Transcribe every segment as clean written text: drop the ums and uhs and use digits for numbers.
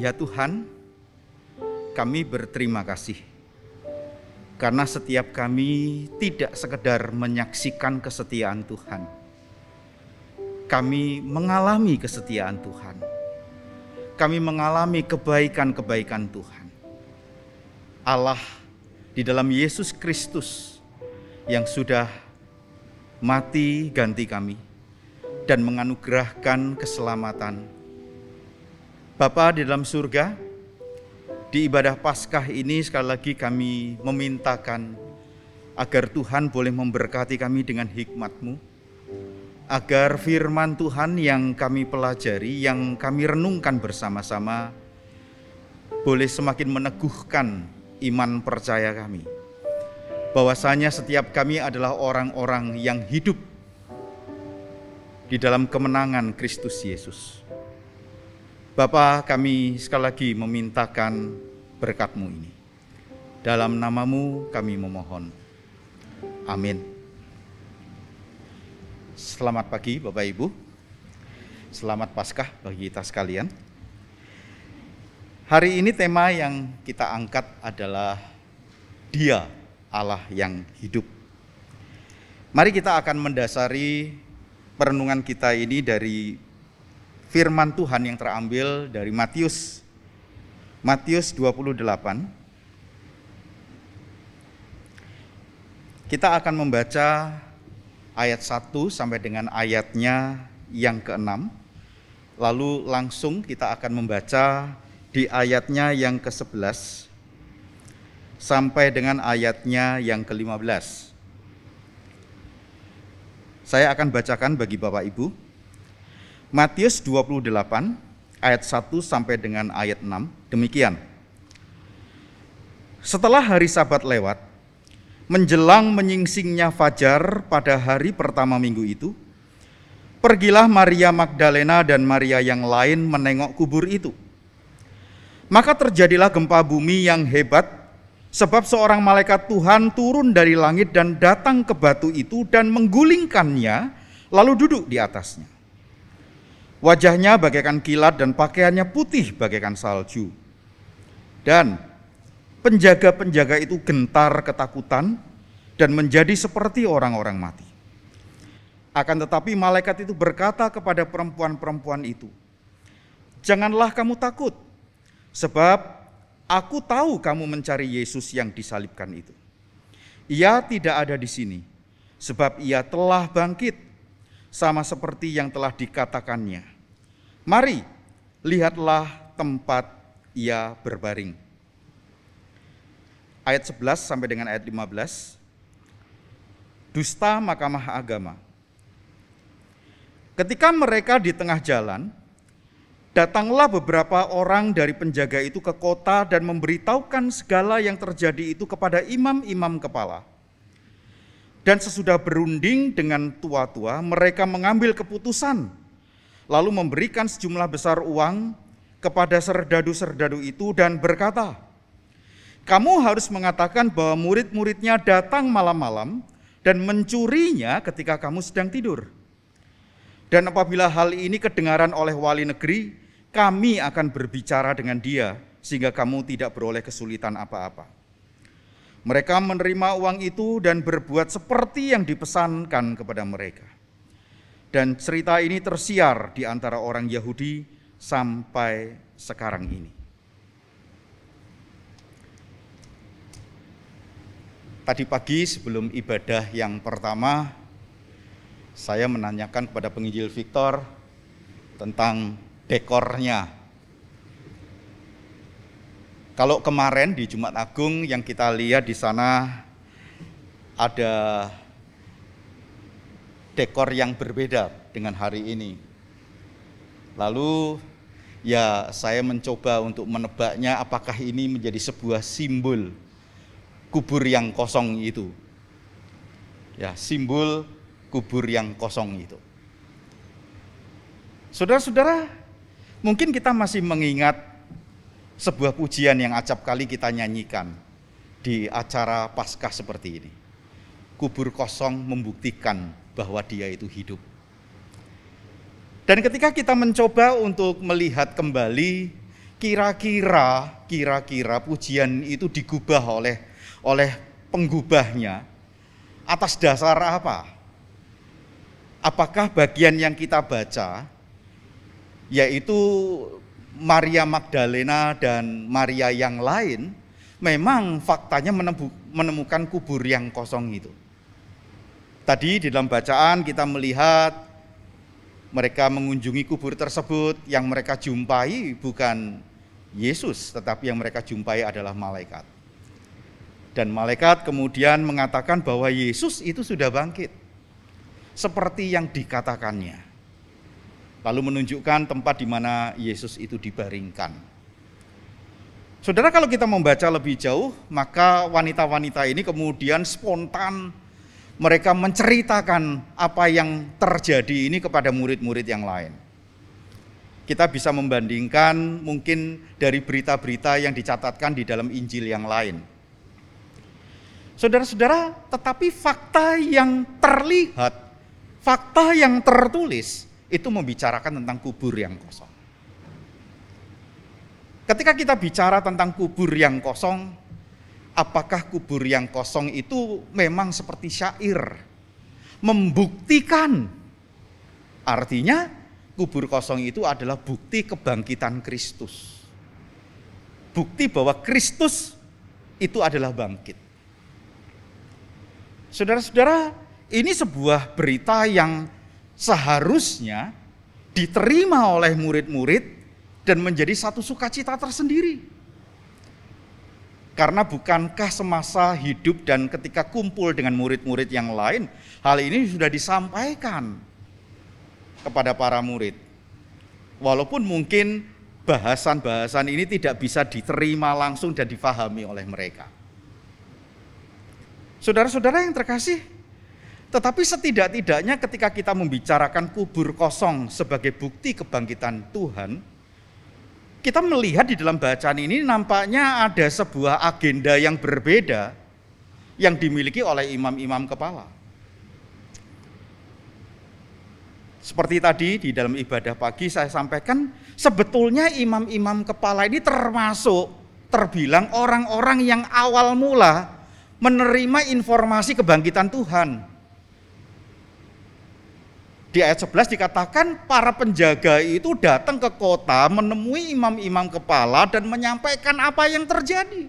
Ya Tuhan, kami berterima kasih karena setiap kami tidak sekedar menyaksikan kesetiaan Tuhan. Kami mengalami kesetiaan Tuhan. Kami mengalami kebaikan-kebaikan Tuhan. Allah di dalam Yesus Kristus yang sudah mati ganti kami dan menganugerahkan keselamatan. Bapa di dalam surga, di ibadah Paskah ini sekali lagi kami memintakan agar Tuhan boleh memberkati kami dengan hikmat-Mu, agar firman Tuhan yang kami pelajari, yang kami renungkan bersama-sama, boleh semakin meneguhkan iman percaya kami, bahwasanya setiap kami adalah orang-orang yang hidup di dalam kemenangan Kristus Yesus. Bapa, kami sekali lagi memintakan berkat-Mu ini. Dalam nama-Mu kami memohon. Amin. Selamat pagi Bapak Ibu. Selamat Paskah bagi kita sekalian. Hari ini tema yang kita angkat adalah Dia, Allah yang hidup. Mari kita akan mendasari perenungan kita ini dari firman Tuhan yang terambil dari Matius 28. Kita akan membaca ayat 1 sampai dengan ayatnya yang ke-6. Lalu langsung kita akan membaca di ayatnya yang ke-11 sampai dengan ayatnya yang ke-15. Saya akan bacakan bagi Bapak Ibu. Matius 28 ayat 1 sampai dengan ayat 6, demikian. Setelah hari Sabat lewat, menjelang menyingsingnya fajar pada hari pertama minggu itu, pergilah Maria Magdalena dan Maria yang lain menengok kubur itu. Maka terjadilah gempa bumi yang hebat, sebab seorang malaikat Tuhan turun dari langit dan datang ke batu itu dan menggulingkannya, lalu duduk di atasnya. Wajahnya bagaikan kilat dan pakaiannya putih bagaikan salju. Dan penjaga-penjaga itu gentar ketakutan dan menjadi seperti orang-orang mati. Akan tetapi malaikat itu berkata kepada perempuan-perempuan itu, "Janganlah kamu takut, sebab aku tahu kamu mencari Yesus yang disalibkan itu. Ia tidak ada di sini, sebab ia telah bangkit, sama seperti yang telah dikatakannya. Mari, lihatlah tempat ia berbaring." Ayat 11 sampai dengan ayat 15. Dusta Mahkamah Agama. Ketika mereka di tengah jalan, datanglah beberapa orang dari penjaga itu ke kota dan memberitahukan segala yang terjadi itu kepada imam-imam kepala. Dan sesudah berunding dengan tua-tua, mereka mengambil keputusan, lalu memberikan sejumlah besar uang kepada serdadu-serdadu itu dan berkata, "Kamu harus mengatakan bahwa murid-muridnya datang malam-malam dan mencurinya ketika kamu sedang tidur. Dan apabila hal ini kedengaran oleh wali negeri, kami akan berbicara dengan dia sehingga kamu tidak beroleh kesulitan apa-apa." Mereka menerima uang itu dan berbuat seperti yang dipesankan kepada mereka. Dan cerita ini tersiar di antara orang Yahudi sampai sekarang ini. Tadi pagi sebelum ibadah yang pertama, saya menanyakan kepada penginjil Victor tentang dekornya. Kalau kemarin di Jumat Agung yang kita lihat di sana ada dekor yang berbeda dengan hari ini. Lalu ya saya mencoba untuk menebaknya apakah ini menjadi sebuah simbol kubur yang kosong itu. Ya, simbol kubur yang kosong itu. Saudara-saudara, mungkin kita masih mengingat sebuah pujian yang acap kali kita nyanyikan di acara Paskah seperti ini. Kubur kosong membuktikan bahwa dia itu hidup. Dan ketika kita mencoba untuk melihat kembali Kira-kira pujian itu digubah oleh penggubahnya atas dasar apa? Apakah bagian yang kita baca, yaitu Maria Magdalena dan Maria yang lain, memang faktanya menemukan kubur yang kosong itu. Tadi di dalam bacaan kita melihat mereka mengunjungi kubur tersebut, yang mereka jumpai bukan Yesus, tetapi yang mereka jumpai adalah malaikat. Dan malaikat kemudian mengatakan bahwa Yesus itu sudah bangkit, seperti yang dikatakannya. Lalu menunjukkan tempat di mana Yesus itu dibaringkan. Saudara, kalau kita membaca lebih jauh, maka wanita-wanita ini kemudian spontan mereka menceritakan apa yang terjadi ini kepada murid-murid yang lain. Kita bisa membandingkan mungkin dari berita-berita yang dicatatkan di dalam Injil yang lain. Saudara-saudara, tetapi fakta yang terlihat, fakta yang tertulis itu membicarakan tentang kubur yang kosong. Ketika kita bicara tentang kubur yang kosong, apakah kubur yang kosong itu memang seperti syair, membuktikan? Artinya kubur kosong itu adalah bukti kebangkitan Kristus. Bukti bahwa Kristus itu adalah bangkit. Saudara-saudara, ini sebuah berita yang seharusnya diterima oleh murid-murid dan menjadi satu sukacita tersendiri. Karena bukankah semasa hidup dan ketika kumpul dengan murid-murid yang lain, hal ini sudah disampaikan kepada para murid. Walaupun mungkin bahasan-bahasan ini tidak bisa diterima langsung dan difahami oleh mereka. Saudara-saudara yang terkasih, tetapi setidak-tidaknya ketika kita membicarakan kubur kosong sebagai bukti kebangkitan Tuhan, kita melihat di dalam bacaan ini nampaknya ada sebuah agenda yang berbeda yang dimiliki oleh imam-imam kepala. Seperti tadi di dalam ibadah pagi saya sampaikan, sebetulnya imam-imam kepala ini terbilang orang-orang yang awal mula menerima informasi kebangkitan Tuhan. Di ayat 11 dikatakan para penjaga itu datang ke kota menemui imam-imam kepala dan menyampaikan apa yang terjadi.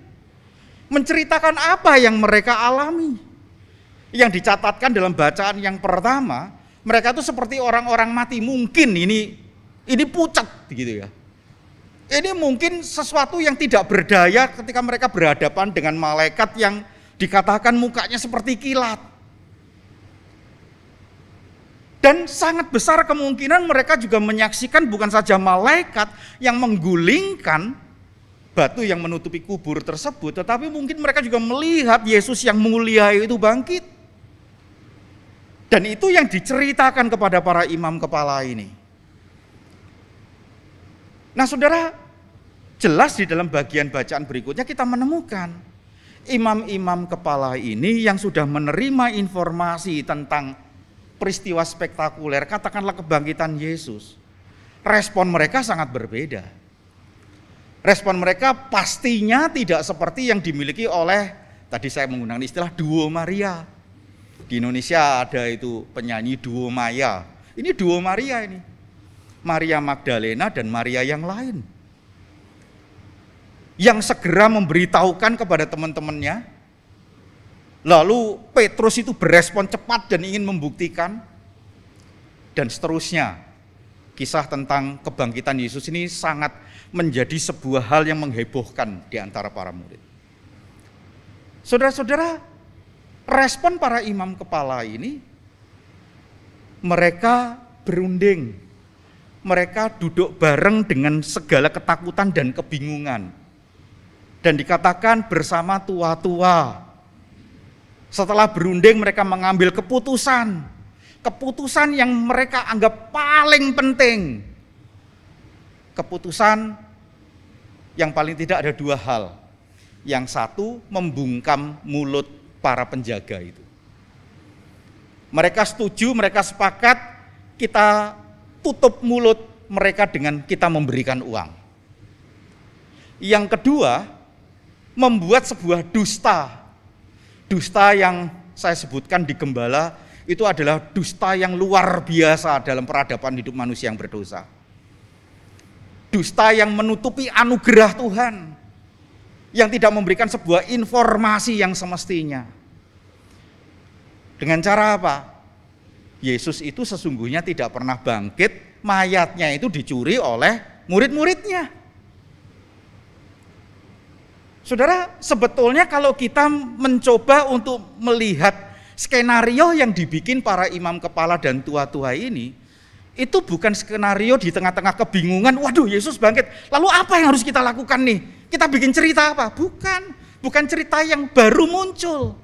Menceritakan apa yang mereka alami. Yang dicatatkan dalam bacaan yang pertama, mereka itu seperti orang-orang mati. Mungkin ini pucat gitu ya. Ini mungkin sesuatu yang tidak berdaya ketika mereka berhadapan dengan malaikat yang dikatakan mukanya seperti kilat. Dan sangat besar kemungkinan mereka juga menyaksikan bukan saja malaikat yang menggulingkan batu yang menutupi kubur tersebut, tetapi mungkin mereka juga melihat Yesus yang mulia itu bangkit. Dan itu yang diceritakan kepada para imam kepala ini. Nah saudara, jelas di dalam bagian bacaan berikutnya kita menemukan imam-imam kepala ini yang sudah menerima informasi tentang peristiwa spektakuler, katakanlah kebangkitan Yesus, respon mereka sangat berbeda. Respon mereka pastinya tidak seperti yang dimiliki oleh, tadi saya menggunakan istilah duo Maria. Di Indonesia ada itu penyanyi duo Maya. Ini duo Maria ini. Maria Magdalena dan Maria yang lain. Yang segera memberitahukan kepada teman-temannya. Lalu Petrus itu berespon cepat dan ingin membuktikan. Dan seterusnya. Kisah tentang kebangkitan Yesus ini sangat menjadi sebuah hal yang menghebohkan di antara para murid. Saudara-saudara, respon para imam kepala ini, mereka berunding. Mereka duduk bareng dengan segala ketakutan dan kebingungan. Dan dikatakan bersama tua-tua. Setelah berunding mereka mengambil keputusan. Keputusan yang mereka anggap paling penting. Keputusan yang paling tidak ada dua hal. Yang satu, membungkam mulut para penjaga itu. Mereka setuju, mereka sepakat, kita tutup mulut mereka dengan kita memberikan uang. Yang kedua, membuat sebuah dusta. Dusta yang saya sebutkan di Gembala itu adalah dusta yang luar biasa dalam peradaban hidup manusia yang berdosa. Dusta yang menutupi anugerah Tuhan, yang tidak memberikan sebuah informasi yang semestinya. Dengan cara apa? Yesus itu sesungguhnya tidak pernah bangkit, mayatnya itu dicuri oleh murid-muridnya. Saudara, sebetulnya kalau kita mencoba untuk melihat skenario yang dibikin para imam kepala dan tua-tua ini, itu bukan skenario di tengah-tengah kebingungan, waduh Yesus bangkit, lalu apa yang harus kita lakukan nih? Kita bikin cerita apa? Bukan cerita yang baru muncul.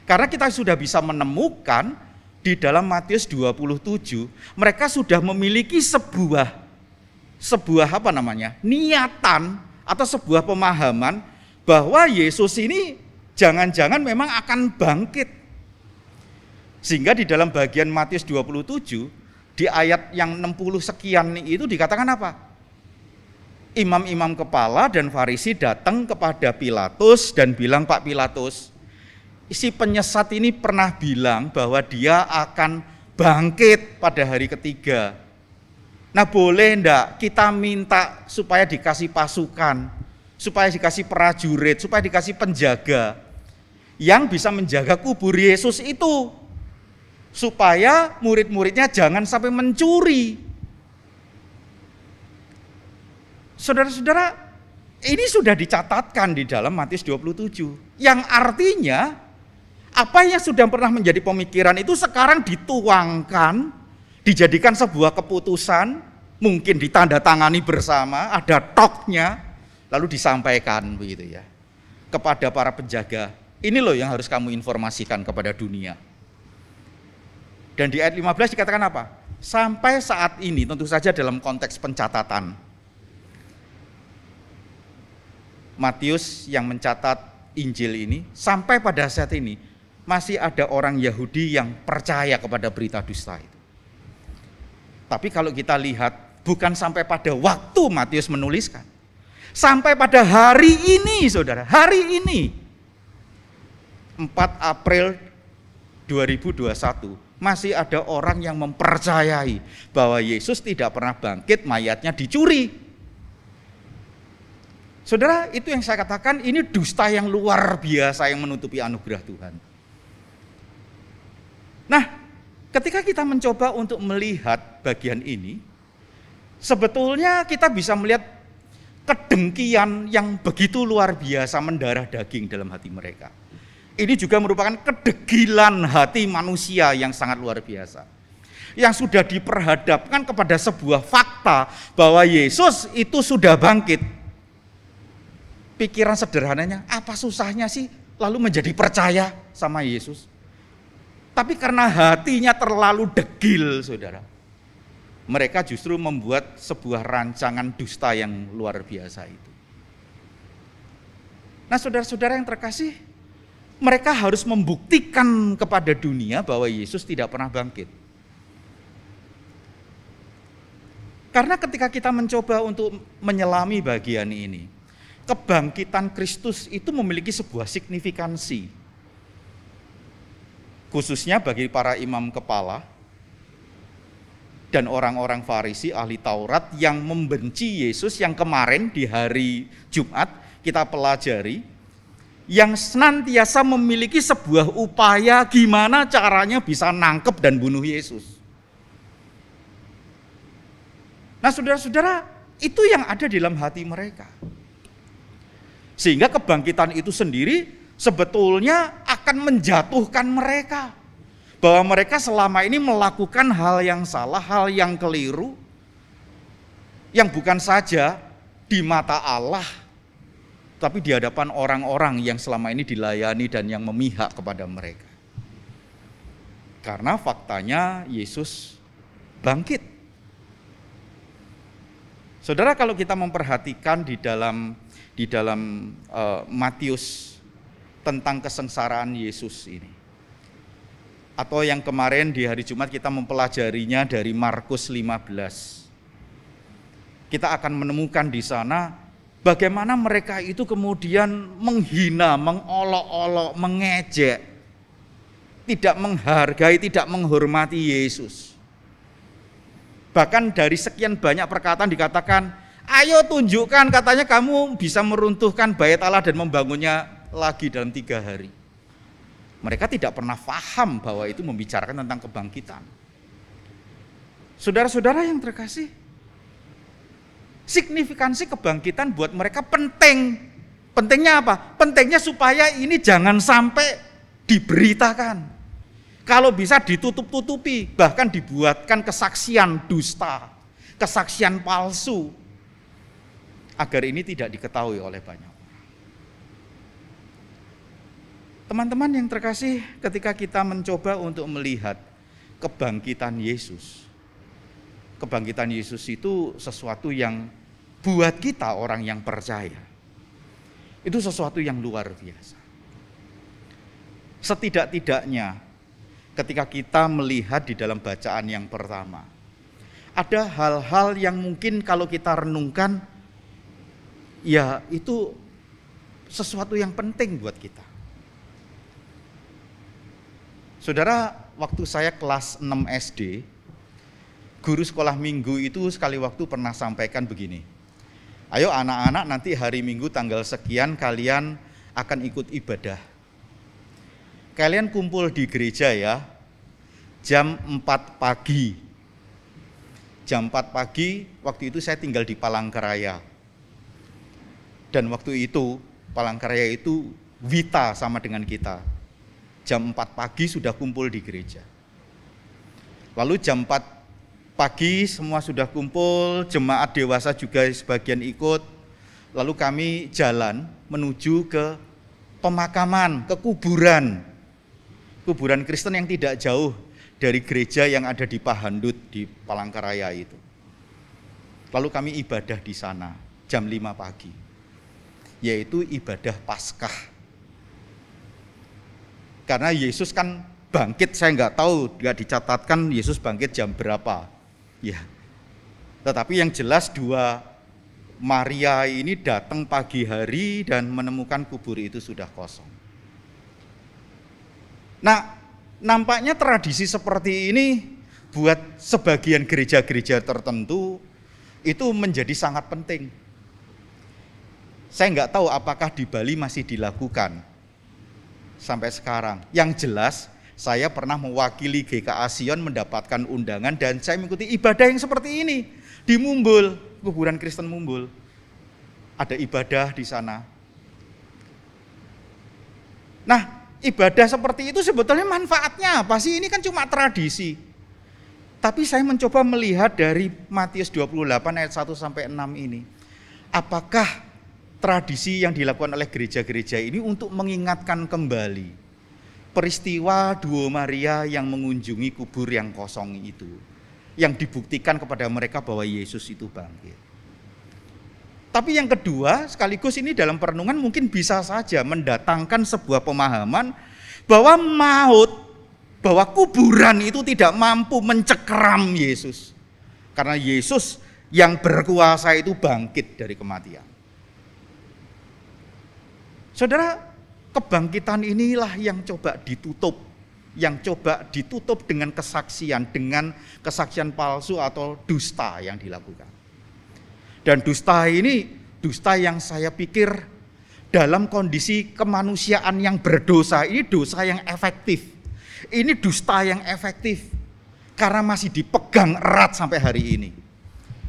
Karena kita sudah bisa menemukan di dalam Matius 27, mereka sudah memiliki sebuah niatan atau sebuah pemahaman bahwa Yesus ini jangan-jangan memang akan bangkit. Sehingga di dalam bagian Matius 27 di ayat yang 60 sekian itu dikatakan apa? Imam-imam kepala dan Farisi datang kepada Pilatus dan bilang, Pak Pilatus, si penyesat ini pernah bilang bahwa dia akan bangkit pada hari ketiga. Nah, boleh enggak kita minta supaya dikasih pasukan, supaya dikasih prajurit, supaya dikasih penjaga yang bisa menjaga kubur Yesus itu, supaya murid-muridnya jangan sampai mencuri. Saudara-saudara, ini sudah dicatatkan di dalam Matius 27, yang artinya apa yang sudah pernah menjadi pemikiran itu sekarang dituangkan, dijadikan sebuah keputusan, mungkin ditandatangani bersama, ada toknya, lalu disampaikan begitu ya kepada para penjaga. Ini loh yang harus kamu informasikan kepada dunia. Dan di ayat 15 dikatakan apa? Sampai saat ini, tentu saja dalam konteks pencatatan. Matius yang mencatat Injil ini, sampai pada saat ini masih ada orang Yahudi yang percaya kepada berita dusta itu. Tapi kalau kita lihat, bukan sampai pada waktu Matius menuliskan, sampai pada hari ini, saudara, hari ini 4 April 2021 masih ada orang yang mempercayai bahwa Yesus tidak pernah bangkit, mayatnya dicuri. Saudara, itu yang saya katakan, ini dusta yang luar biasa yang menutupi anugerah Tuhan. Nah, ketika kita mencoba untuk melihat bagian ini, sebetulnya kita bisa melihat kedengkian yang begitu luar biasa mendarah daging dalam hati mereka. Ini juga merupakan kedegilan hati manusia yang sangat luar biasa, yang sudah diperhadapkan kepada sebuah fakta bahwa Yesus itu sudah bangkit. Pikiran sederhananya, apa susahnya sih lalu menjadi percaya sama Yesus? Tapi karena hatinya terlalu degil, saudara, mereka justru membuat sebuah rancangan dusta yang luar biasa itu. Nah, saudara-saudara yang terkasih, mereka harus membuktikan kepada dunia bahwa Yesus tidak pernah bangkit. Karena ketika kita mencoba untuk menyelami bagian ini, kebangkitan Kristus itu memiliki sebuah signifikansi. Khususnya bagi para imam kepala dan orang-orang Farisi, ahli Taurat yang membenci Yesus, yang kemarin di hari Jumat kita pelajari, yang senantiasa memiliki sebuah upaya gimana caranya bisa nangkep dan bunuh Yesus. Nah, saudara-saudara, itu yang ada di dalam hati mereka. Sehingga kebangkitan itu sendiri sebetulnya akan menjatuhkan mereka, bahwa mereka selama ini melakukan hal yang salah, hal yang keliru, yang bukan saja di mata Allah, tapi di hadapan orang-orang yang selama ini dilayani dan yang memihak kepada mereka. Karena faktanya Yesus bangkit. Saudara, kalau kita memperhatikan di dalam Matius tentang kesengsaraan Yesus ini, atau yang kemarin di hari Jumat kita mempelajarinya dari Markus 15, kita akan menemukan di sana Bagaimana mereka itu kemudian menghina, mengolok-olok, mengejek, tidak menghargai, tidak menghormati Yesus. Bahkan dari sekian banyak perkataan dikatakan, ayo tunjukkan, katanya kamu bisa meruntuhkan bait Allah dan membangunnya lagi dalam 3 hari. Mereka tidak pernah paham bahwa itu membicarakan tentang kebangkitan. Saudara-saudara yang terkasih, signifikansi kebangkitan buat mereka penting. Pentingnya apa? Pentingnya supaya ini jangan sampai diberitakan. Kalau bisa ditutup-tutupi, bahkan dibuatkan kesaksian dusta, kesaksian palsu, agar ini tidak diketahui oleh banyak orang. Teman-teman yang terkasih, ketika kita mencoba untuk melihat kebangkitan Yesus, kebangkitan Yesus itu sesuatu yang buat kita orang yang percaya, itu sesuatu yang luar biasa. Setidak-tidaknya ketika kita melihat di dalam bacaan yang pertama, ada hal-hal yang mungkin kalau kita renungkan, ya itu sesuatu yang penting buat kita. Saudara, waktu saya kelas 6 SD, guru sekolah minggu itu sekali waktu pernah sampaikan begini, ayo anak-anak nanti hari Minggu tanggal sekian kalian akan ikut ibadah. Kalian kumpul di gereja ya, jam 4 pagi. Jam 4 pagi, waktu itu saya tinggal di Palangkaraya. Dan waktu itu, Palangkaraya itu Wita sama dengan kita. Jam 4 pagi sudah kumpul di gereja. Lalu jam 4 pagi semua sudah kumpul, jemaat dewasa juga sebagian ikut. Lalu kami jalan menuju ke pemakaman, ke kuburan. Kuburan Kristen yang tidak jauh dari gereja yang ada di Pahandut di Palangkaraya itu. Lalu kami ibadah di sana jam 5 pagi. Yaitu ibadah Paskah. Karena Yesus kan bangkit, saya nggak tahu, nggak dicatatkan Yesus bangkit jam berapa. Ya, tetapi yang jelas 2 Maria ini datang pagi hari dan menemukan kubur itu sudah kosong. Nah, nampaknya tradisi seperti ini buat sebagian gereja-gereja tertentu itu menjadi sangat penting. Saya nggak tahu apakah di Bali masih dilakukan sampai sekarang. Yang jelas, saya pernah mewakili GKA Sion mendapatkan undangan dan saya mengikuti ibadah yang seperti ini di Mumbul, kuburan Kristen Mumbul. Ada ibadah di sana. Nah, ibadah seperti itu sebetulnya manfaatnya apa sih? Ini kan cuma tradisi. Tapi saya mencoba melihat dari Matius 28 ayat 1 sampai 6 ini. Apakah tradisi yang dilakukan oleh gereja-gereja ini untuk mengingatkan kembali peristiwa 2 Maria yang mengunjungi kubur yang kosong itu, yang dibuktikan kepada mereka bahwa Yesus itu bangkit. Tapi yang kedua, sekaligus ini dalam perenungan mungkin bisa saja mendatangkan sebuah pemahaman bahwa maut, bahwa kuburan itu tidak mampu mencekram Yesus. Karena Yesus yang berkuasa itu bangkit dari kematian. Saudara, kebangkitan inilah yang coba ditutup, dengan kesaksian palsu atau dusta yang dilakukan. Dan dusta ini, dusta yang saya pikir dalam kondisi kemanusiaan yang berdosa, ini dosa yang efektif. Ini dusta yang efektif, karena masih dipegang erat sampai hari ini.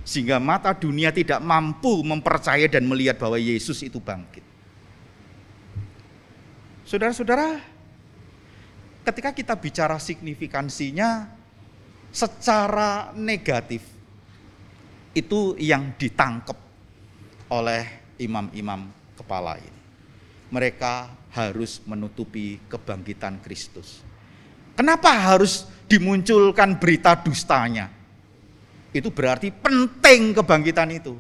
Sehingga mata dunia tidak mampu mempercayai dan melihat bahwa Yesus itu bangkit. Saudara-saudara, ketika kita bicara signifikansinya secara negatif, itu yang ditangkap oleh imam-imam kepala ini. Mereka harus menutupi kebangkitan Kristus. Kenapa harus dimunculkan berita dustanya? Itu berarti penting kebangkitan itu.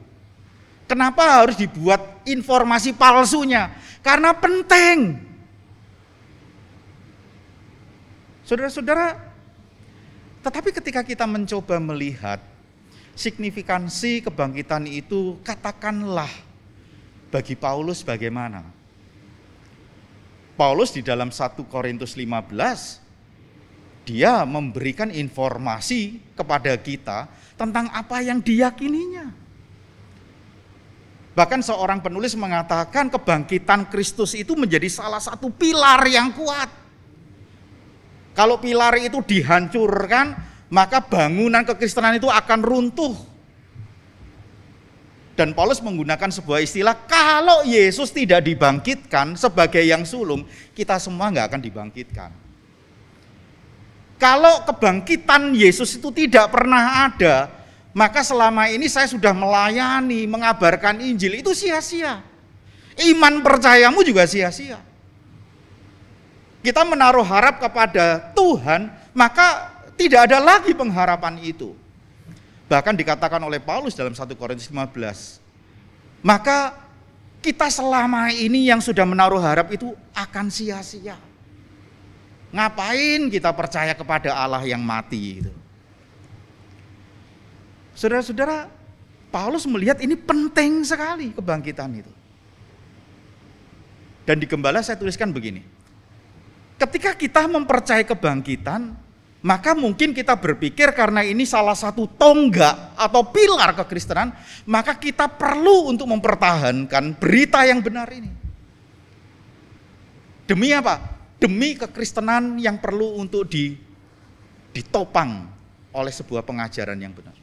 Kenapa harus dibuat informasi palsunya? Karena penting. Saudara-saudara, tetapi ketika kita mencoba melihat signifikansi kebangkitan itu, katakanlah bagi Paulus bagaimana? Paulus di dalam 1 Korintus 15, dia memberikan informasi kepada kita tentang apa yang diyakininya. Bahkan seorang penulis mengatakan kebangkitan Kristus itu menjadi salah satu pilar yang kuat. Kalau pilar itu dihancurkan, maka bangunan kekristenan itu akan runtuh. Dan Paulus menggunakan sebuah istilah, kalau Yesus tidak dibangkitkan sebagai yang sulung, kita semua nggak akan dibangkitkan. Kalau kebangkitan Yesus itu tidak pernah ada, maka selama ini saya sudah melayani, mengabarkan Injil, itu sia-sia. Iman percayamu juga sia-sia. Kita menaruh harap kepada Tuhan, maka tidak ada lagi pengharapan itu. Bahkan dikatakan oleh Paulus dalam 1 Korintus 15, maka kita selama ini yang sudah menaruh harap itu akan sia-sia. Ngapain kita percaya kepada Allah yang mati itu? Saudara-saudara, Paulus melihat ini penting sekali kebangkitan itu. Dan di Gembala saya tuliskan begini, ketika kita mempercayai kebangkitan, maka mungkin kita berpikir karena ini salah satu tonggak atau pilar kekristenan, maka kita perlu untuk mempertahankan berita yang benar ini. Demi apa? Demi kekristenan yang perlu untuk ditopang oleh sebuah pengajaran yang benar.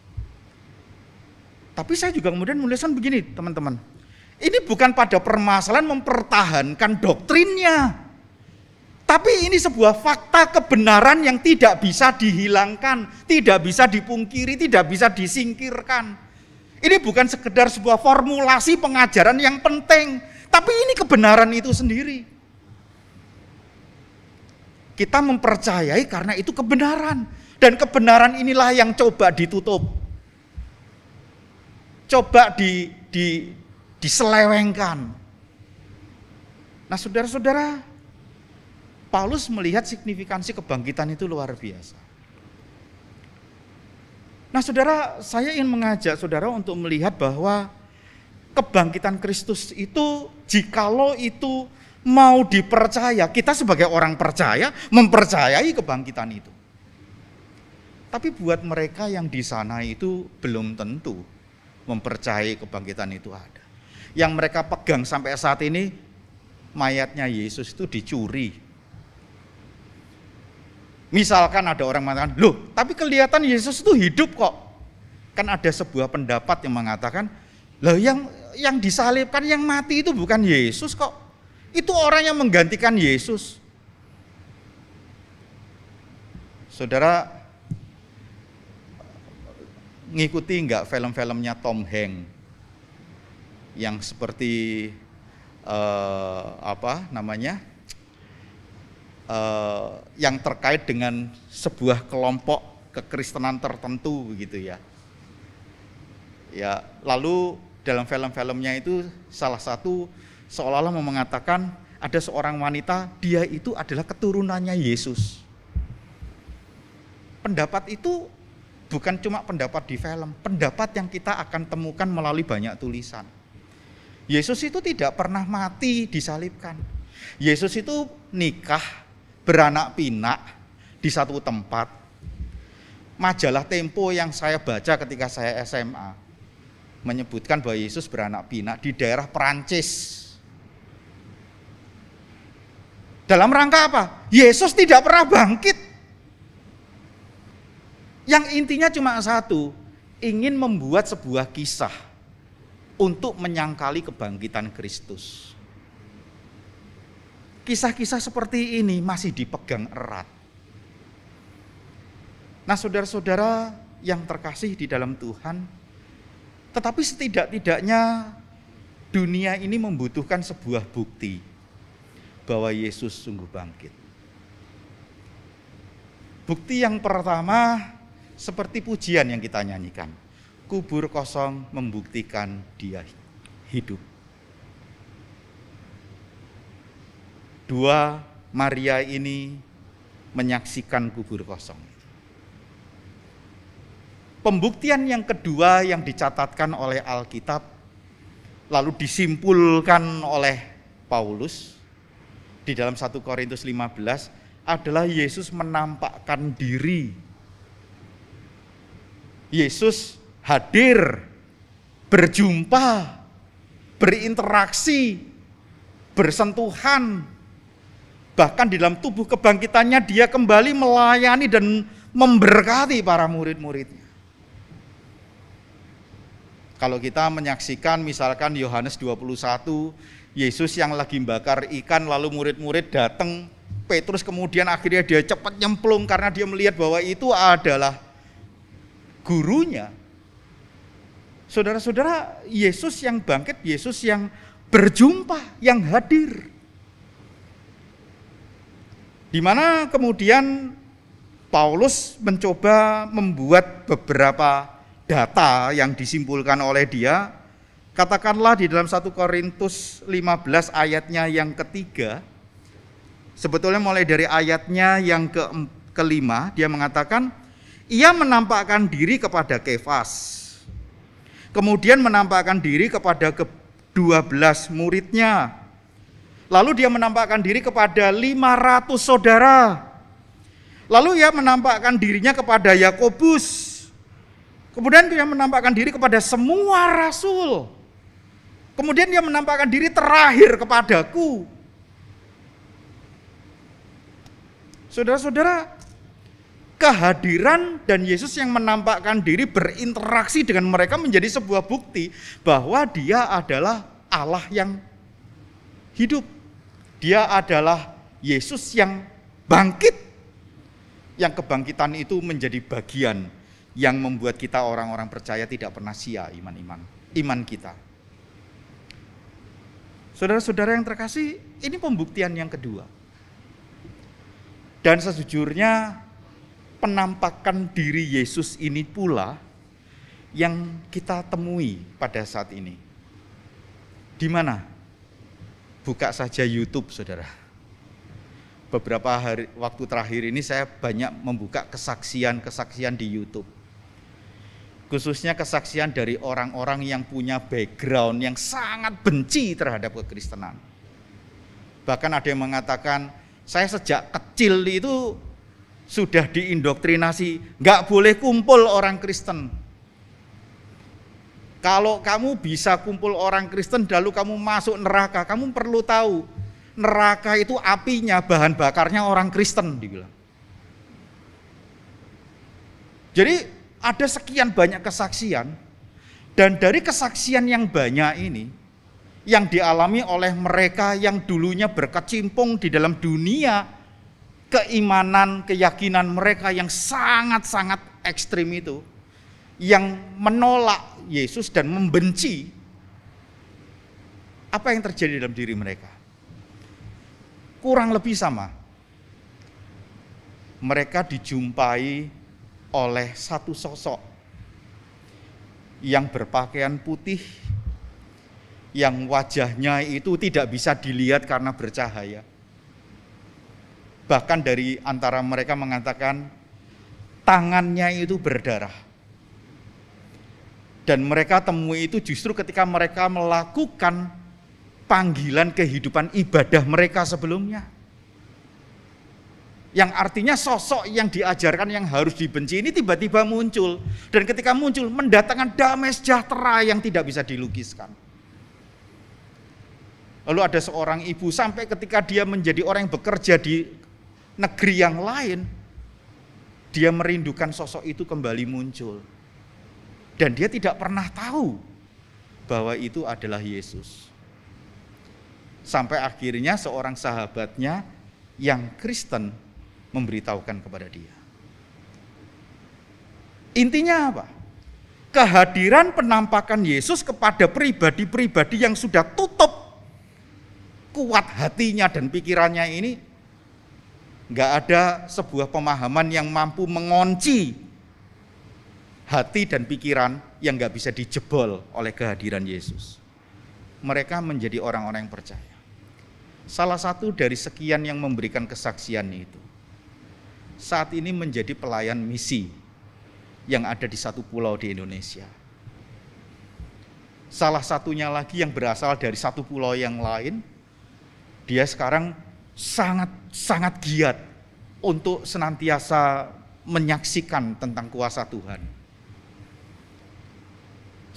Tapi saya juga kemudian menuliskan begini, teman-teman. Ini bukan pada permasalahan mempertahankan doktrinnya, tapi ini sebuah fakta kebenaran yang tidak bisa dihilangkan, tidak bisa dipungkiri, tidak bisa disingkirkan. Ini bukan sekedar sebuah formulasi pengajaran yang penting, tapi ini kebenaran itu sendiri. Kita mempercayai karena itu kebenaran, dan kebenaran inilah yang coba ditutup, coba diselewengkan. Nah, saudara-saudara, Paulus melihat signifikansi kebangkitan itu luar biasa. Nah, saudara, saya ingin mengajak saudara untuk melihat bahwa kebangkitan Kristus itu, jikalau itu mau dipercaya, kita sebagai orang percaya mempercayai kebangkitan itu. Tapi buat mereka yang di sana itu belum tentu mempercayai kebangkitan itu ada. Yang mereka pegang sampai saat ini, mayatnya Yesus itu dicuri. Misalkan ada orang mengatakan, loh tapi kelihatan Yesus itu hidup kok. Kan ada sebuah pendapat yang mengatakan, loh yang disalibkan, yang mati itu bukan Yesus kok. Itu orang yang menggantikan Yesus. Saudara, ngikuti enggak film-filmnya Tom Hanks yang seperti yang terkait dengan sebuah kelompok kekristenan tertentu begitu ya. Ya, lalu dalam film-filmnya itu salah satu seolah-olah mengatakan ada seorang wanita, dia itu adalah keturunannya Yesus. Pendapat itu bukan cuma pendapat di film, pendapat yang kita akan temukan melalui banyak tulisan. Yesus itu tidak pernah mati disalibkan. Yesus itu nikah, beranak pinak di satu tempat. Majalah Tempo yang saya baca ketika saya SMA menyebutkan bahwa Yesus beranak pinak di daerah Perancis. Dalam rangka apa? Yesus tidak pernah bangkit. Yang intinya cuma satu, ingin membuat sebuah kisah untuk menyangkali kebangkitan Kristus. Kisah-kisah seperti ini masih dipegang erat. Nah, saudara-saudara yang terkasih di dalam Tuhan, tetapi setidak-tidaknya dunia ini membutuhkan sebuah bukti bahwa Yesus sungguh bangkit. Bukti yang pertama seperti pujian yang kita nyanyikan. Kubur kosong membuktikan dia hidup. Dua Maria ini menyaksikan kubur kosong. Pembuktian yang kedua yang dicatatkan oleh Alkitab lalu disimpulkan oleh Paulus di dalam 1 Korintus 15 adalah Yesus menampakkan diri. Yesus hadir, berjumpa, berinteraksi, bersentuhan. Bahkan di dalam tubuh kebangkitannya dia kembali melayani dan memberkati para murid-muridnya. Kalau kita menyaksikan misalkan Yohanes 21, Yesus yang lagi bakar ikan lalu murid-murid datang, Petrus kemudian akhirnya dia cepat nyemplung karena dia melihat bahwa itu adalah gurunya. Saudara-saudara, Yesus yang bangkit, Yesus yang berjumpa, yang hadir. Di mana kemudian Paulus mencoba membuat beberapa data yang disimpulkan oleh dia. Katakanlah di dalam 1 Korintus 15 ayatnya yang ketiga, sebetulnya mulai dari ayatnya yang kelima, dia mengatakan, ia menampakkan diri kepada Kefas, kemudian menampakkan diri kepada ke-12 muridnya, lalu dia menampakkan diri kepada 500 saudara, lalu ia menampakkan dirinya kepada Yakobus, kemudian dia menampakkan diri kepada semua rasul, kemudian dia menampakkan diri terakhir kepadaku. Saudara-saudara, kehadiran dan Yesus yang menampakkan diri berinteraksi dengan mereka menjadi sebuah bukti bahwa dia adalah Allah yang hidup. Dia adalah Yesus yang bangkit. Yang kebangkitan itu menjadi bagian yang membuat kita orang-orang percaya tidak pernah sia iman kita. Saudara-saudara yang terkasih, ini pembuktian yang kedua. Dan sejujurnya penampakan diri Yesus ini pula yang kita temui pada saat ini. Di mana? Buka saja YouTube, saudara. Beberapa waktu terakhir ini saya banyak membuka kesaksian-kesaksian di YouTube. Khususnya kesaksian dari orang-orang yang punya background yang sangat benci terhadap kekristenan. Bahkan ada yang mengatakan, saya sejak kecil itu sudah diindoktrinasi, nggak boleh kumpul orang Kristen. Kalau kamu bisa kumpul orang Kristen lalu kamu masuk neraka, kamu perlu tahu, neraka itu apinya, bahan bakarnya orang Kristen, dibilang. Jadi ada sekian banyak kesaksian, dan dari kesaksian yang banyak ini, yang dialami oleh mereka yang dulunya berkecimpung di dalam dunia keimanan, keyakinan mereka yang sangat-sangat ekstrim itu, yang menolak Yesus dan membenci, apa yang terjadi dalam diri mereka? Kurang lebih sama. Mereka dijumpai oleh satu sosok yang berpakaian putih, yang wajahnya itu tidak bisa dilihat karena bercahaya. Bahkan dari antara mereka mengatakan tangannya itu berdarah. Dan mereka temui itu justru ketika mereka melakukan panggilan kehidupan ibadah mereka sebelumnya. Yang artinya sosok yang diajarkan yang harus dibenci ini tiba-tiba muncul. Dan ketika muncul mendatangkan damai sejahtera yang tidak bisa dilukiskan. Lalu ada seorang ibu sampai ketika dia menjadi orang yang bekerja di negeri yang lain, dia merindukan sosok itu kembali muncul. Dan dia tidak pernah tahu bahwa itu adalah Yesus. Sampai akhirnya seorang sahabatnya yang Kristen memberitahukan kepada dia. Intinya apa? Kehadiran penampakan Yesus kepada pribadi-pribadi yang sudah tutup kuat hatinya dan pikirannya ini, nggak ada sebuah pemahaman yang mampu mengunci hati dan pikiran yang nggak bisa dijebol oleh kehadiran Yesus. Mereka menjadi orang-orang yang percaya. Salah satu dari sekian yang memberikan kesaksian itu, saat ini menjadi pelayan misi yang ada di satu pulau di Indonesia. salah satunya lagi yang berasal dari satu pulau yang lain, dia sekarang sangat giat untuk senantiasa menyaksikan tentang kuasa Tuhan.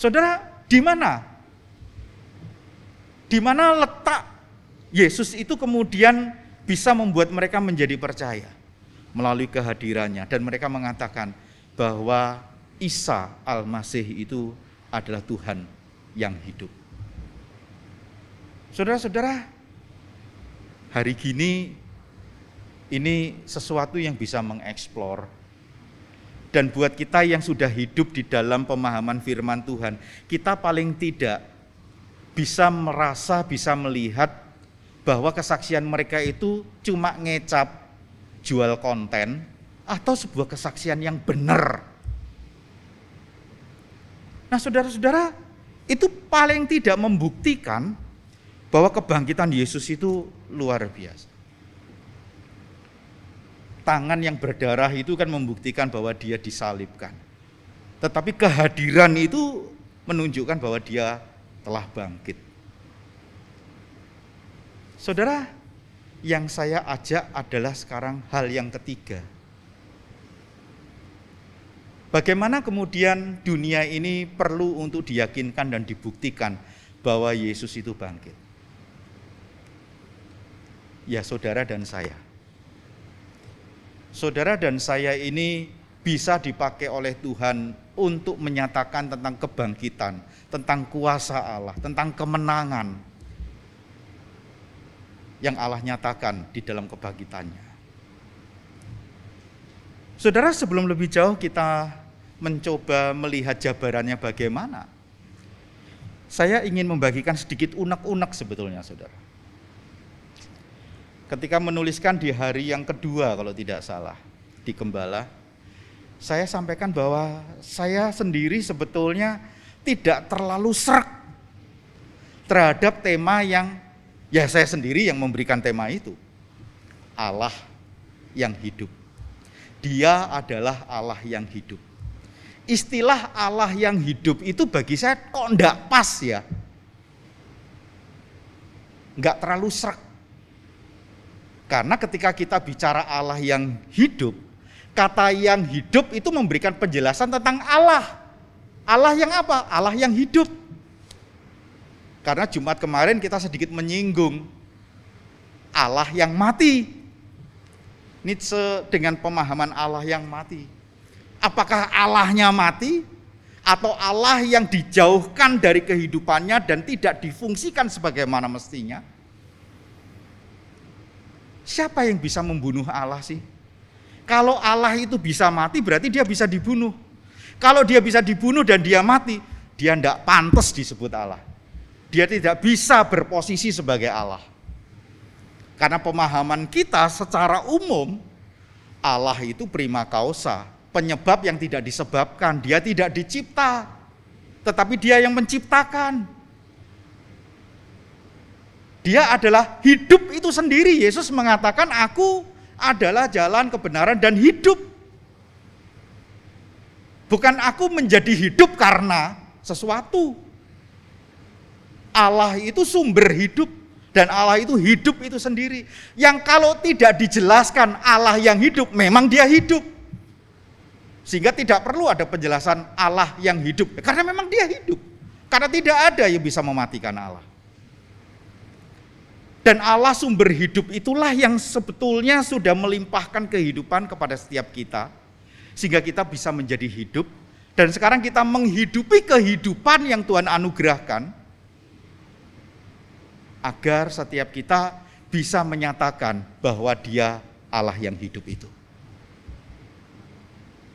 Saudara, di mana? Di mana letak Yesus itu kemudian bisa membuat mereka menjadi percaya? Melalui kehadirannya, dan mereka mengatakan bahwa Isa Al-Masih itu adalah Tuhan yang hidup. Saudara-saudara, hari gini ini sesuatu yang bisa mengeksplor. Dan buat kita yang sudah hidup di dalam pemahaman firman Tuhan, kita paling tidak bisa merasa, bisa melihat bahwa kesaksian mereka itu cuma ngecap, jual konten, atau sebuah kesaksian yang benar. Nah, saudara-saudara, itu paling tidak membuktikan bahwa kebangkitan Yesus itu luar biasa. Tangan yang berdarah itu kan membuktikan bahwa dia disalibkan. Tetapi kehadiran itu menunjukkan bahwa dia telah bangkit. Saudara, yang saya ajak adalah sekarang hal yang ketiga. Bagaimana kemudian dunia ini perlu untuk diyakinkan dan dibuktikan bahwa Yesus itu bangkit? Ya, saudara dan saya. Saudara dan saya ini bisa dipakai oleh Tuhan untuk menyatakan tentang kebangkitan, tentang kuasa Allah, tentang kemenangan yang Allah nyatakan di dalam kebangkitannya. Saudara, sebelum lebih jauh kita mencoba melihat jabarannya bagaimana, saya ingin membagikan sedikit unek-unek sebetulnya, saudara. Ketika menuliskan di hari yang kedua kalau tidak salah di Gembala, saya sampaikan bahwa saya sendiri sebetulnya tidak terlalu sreg terhadap tema yang, ya saya sendiri yang memberikan tema itu. Allah yang hidup. Dia adalah Allah yang hidup. Istilah Allah yang hidup itu bagi saya kok enggak pas ya. Enggak terlalu sreg. Karena ketika kita bicara Allah yang hidup, kata yang hidup itu memberikan penjelasan tentang Allah. Allah yang apa? Allah yang hidup. Karena Jumat kemarin kita sedikit menyinggung Allah yang mati. Nietzsche dengan pemahaman Allah yang mati. Apakah Allahnya mati? Atau Allah yang dijauhkan dari kehidupannya dan tidak difungsikan sebagaimana mestinya? Siapa yang bisa membunuh Allah sih? Kalau Allah itu bisa mati berarti dia bisa dibunuh. Kalau dia bisa dibunuh dan dia mati, dia tidak pantas disebut Allah. Dia tidak bisa berposisi sebagai Allah. Karena pemahaman kita secara umum, Allah itu prima causa, penyebab yang tidak disebabkan. Dia tidak dicipta, tetapi dia yang menciptakan. Dia adalah hidup itu sendiri. Yesus mengatakan, aku adalah jalan, kebenaran, dan hidup. Bukan aku menjadi hidup karena sesuatu. Allah itu sumber hidup. Dan Allah itu hidup itu sendiri. Yang kalau tidak dijelaskan Allah yang hidup, memang dia hidup. Sehingga tidak perlu ada penjelasan Allah yang hidup. Karena memang dia hidup. Karena tidak ada yang bisa mematikan Allah. Dan Allah sumber hidup itulah yang sebetulnya sudah melimpahkan kehidupan kepada setiap kita. Sehingga kita bisa menjadi hidup. Dan sekarang kita menghidupi kehidupan yang Tuhan anugerahkan. Agar setiap kita bisa menyatakan bahwa dia Allah yang hidup itu.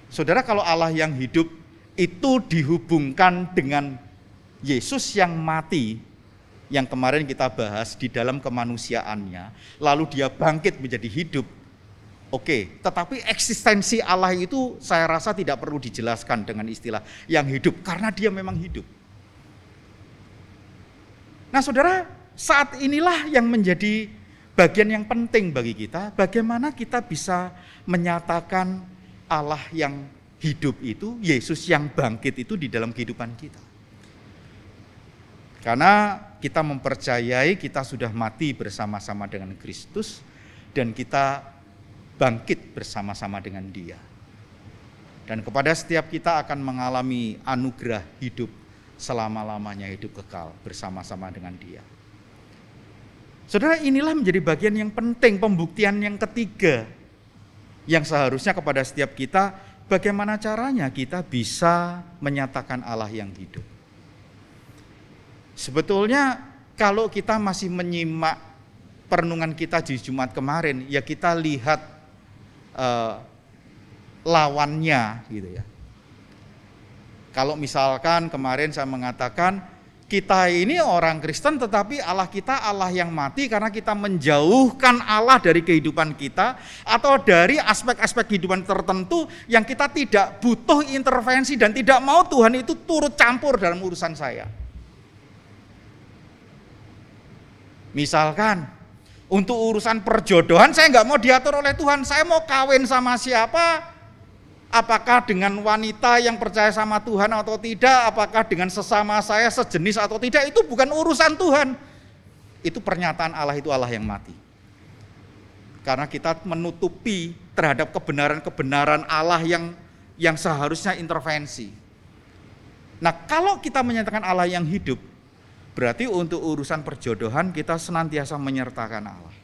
Saudara, kalau Allah yang hidup itu dihubungkan dengan Yesus yang mati, yang kemarin kita bahas di dalam kemanusiaannya, lalu dia bangkit menjadi hidup. Oke, tetapi eksistensi Allah itu saya rasa tidak perlu dijelaskan dengan istilah yang hidup, karena dia memang hidup. Nah saudara, saat inilah yang menjadi bagian yang penting bagi kita, bagaimana kita bisa menyatakan Allah yang hidup itu, Yesus yang bangkit itu di dalam kehidupan kita. Karena kita mempercayai kita sudah mati bersama-sama dengan Kristus dan kita bangkit bersama-sama dengan Dia. Dan kepada setiap kita akan mengalami anugerah hidup selama-lamanya, hidup kekal bersama-sama dengan Dia. Saudara, inilah menjadi bagian yang penting, pembuktian yang ketiga yang seharusnya kepada setiap kita, bagaimana caranya kita bisa menyatakan Allah yang hidup. Sebetulnya kalau kita masih menyimak perenungan kita di Jumat kemarin, ya kita lihat lawannya gitu ya. Kalau misalkan kemarin saya mengatakan kita ini orang Kristen tetapi Allah kita Allah yang mati karena kita menjauhkan Allah dari kehidupan kita atau dari aspek-aspek kehidupan tertentu yang kita tidak butuh intervensi dan tidak mau Tuhan itu turut campur dalam urusan saya. Misalkan untuk urusan perjodohan saya nggak mau diatur oleh Tuhan, saya mau kawin sama siapa, apakah dengan wanita yang percaya sama Tuhan atau tidak, apakah dengan sesama saya sejenis atau tidak, itu bukan urusan Tuhan. Itu pernyataan Allah, itu Allah yang mati. Karena kita menutupi terhadap kebenaran-kebenaran Allah yang seharusnya intervensi. Nah, kalau kita menyatakan Allah yang hidup, berarti untuk urusan perjodohan kita senantiasa menyertakan Allah.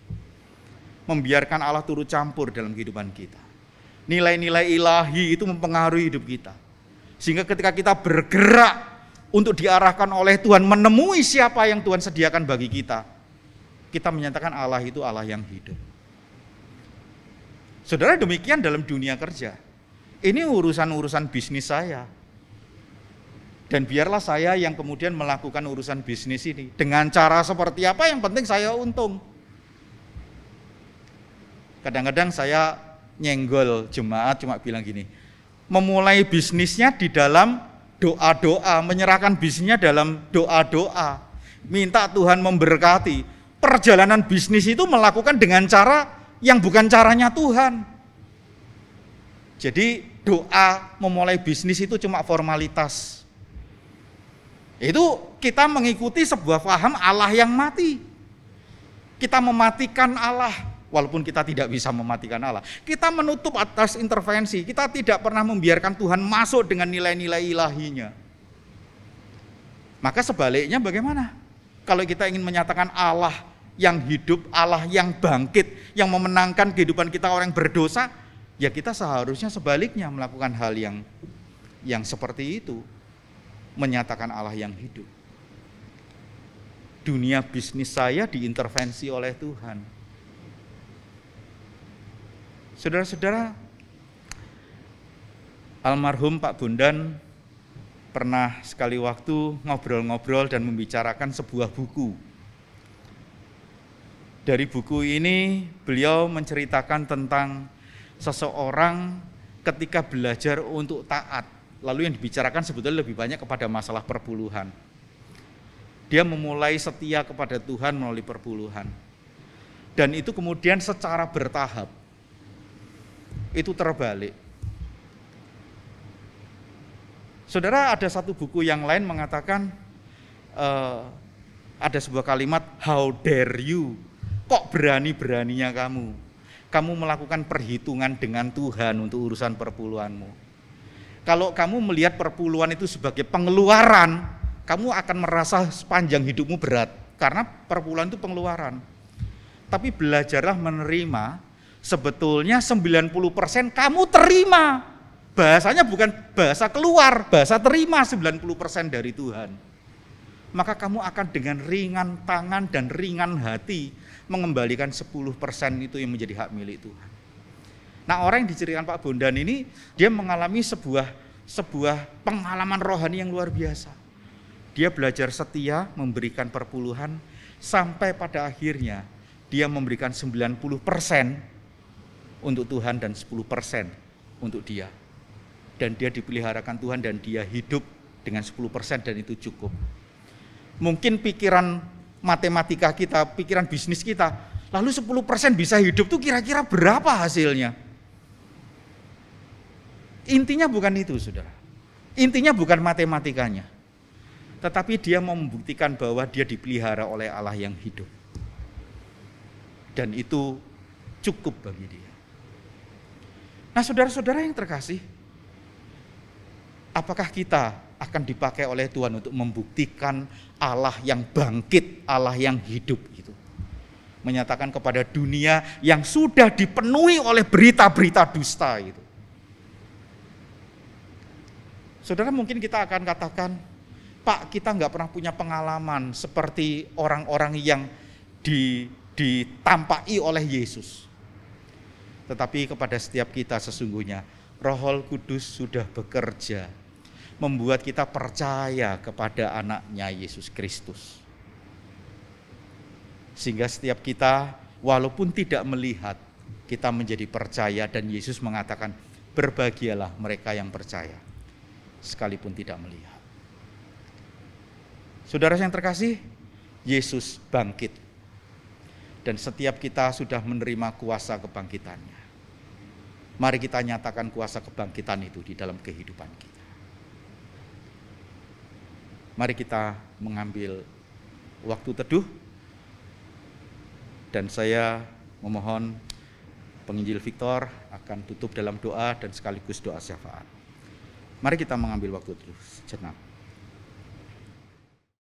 Membiarkan Allah turut campur dalam kehidupan kita. Nilai-nilai ilahi itu mempengaruhi hidup kita. Sehingga ketika kita bergerak untuk diarahkan oleh Tuhan, menemui siapa yang Tuhan sediakan bagi kita, kita menyatakan Allah itu Allah yang hidup. Saudara, demikian dalam dunia kerja. Ini urusan-urusan bisnis saya. Dan biarlah saya yang kemudian melakukan urusan bisnis ini. Dengan cara seperti apa yang penting saya untung. Kadang-kadang saya nyenggol jemaat cuma bilang gini, memulai bisnisnya di dalam doa-doa, menyerahkan bisnisnya dalam doa-doa, minta Tuhan memberkati. Perjalanan bisnis itu melakukan dengan cara yang bukan caranya Tuhan. Jadi doa memulai bisnis itu cuma formalitas. Itu kita mengikuti sebuah paham Allah yang mati. Kita mematikan Allah. Walaupun kita tidak bisa mematikan Allah, kita menutup atas intervensi, kita tidak pernah membiarkan Tuhan masuk dengan nilai-nilai ilahinya. Maka sebaliknya bagaimana? Kalau kita ingin menyatakan Allah yang hidup, Allah yang bangkit, yang memenangkan kehidupan kita orang berdosa, ya kita seharusnya sebaliknya melakukan hal yang seperti itu, menyatakan Allah yang hidup. Dunia bisnis saya diintervensi oleh Tuhan. Saudara-saudara, almarhum Pak Bondan pernah sekali waktu ngobrol-ngobrol dan membicarakan sebuah buku. Dari buku ini beliau menceritakan tentang seseorang ketika belajar untuk taat. Lalu yang dibicarakan sebetulnya lebih banyak kepada masalah perpuluhan. Dia memulai setia kepada Tuhan melalui perpuluhan. Dan itu kemudian secara bertahap itu terbalik. Saudara, ada satu buku yang lain mengatakan ada sebuah kalimat, how dare you, kok berani-beraninya kamu melakukan perhitungan dengan Tuhan untuk urusan perpuluhanmu. Kalau kamu melihat perpuluhan itu sebagai pengeluaran, kamu akan merasa sepanjang hidupmu berat, karena perpuluhan itu pengeluaran. Tapi belajarlah menerima, sebetulnya 90% kamu terima. Bahasanya bukan bahasa keluar, bahasa terima 90% dari Tuhan. Maka kamu akan dengan ringan tangan dan ringan hati mengembalikan 10% itu yang menjadi hak milik Tuhan. Nah, orang yang diceritakan Pak Bondan ini, dia mengalami sebuah pengalaman rohani yang luar biasa. Dia belajar setia, memberikan perpuluhan, sampai pada akhirnya dia memberikan 90% untuk Tuhan dan 10% untuk dia. Dan dia dipeliharakan Tuhan dan dia hidup dengan 10% dan itu cukup. Mungkin pikiran matematika kita, pikiran bisnis kita, lalu 10% bisa hidup tuh kira-kira berapa hasilnya? Intinya bukan itu, saudara. Intinya bukan matematikanya. tetapi dia mau membuktikan bahwa dia dipelihara oleh Allah yang hidup. Dan itu cukup bagi dia. Nah, saudara-saudara yang terkasih, apakah kita akan dipakai oleh Tuhan untuk membuktikan Allah yang bangkit, Allah yang hidup itu? Menyatakan kepada dunia yang sudah dipenuhi oleh berita-berita dusta itu. Saudara, mungkin kita akan katakan, Pak, kita nggak pernah punya pengalaman seperti orang-orang yang ditampaki oleh Yesus. Tetapi kepada setiap kita sesungguhnya Roh Kudus sudah bekerja membuat kita percaya kepada anaknya Yesus Kristus. Sehingga setiap kita walaupun tidak melihat, kita menjadi percaya, dan Yesus mengatakan, berbahagialah mereka yang percaya sekalipun tidak melihat. Saudara yang terkasih, Yesus bangkit. Dan setiap kita sudah menerima kuasa kebangkitannya. Mari kita nyatakan kuasa kebangkitan itu di dalam kehidupan kita. Mari kita mengambil waktu teduh. Dan saya memohon penginjil Victor akan tutup dalam doa dan sekaligus doa syafaat. Mari kita mengambil waktu teduh sejenak.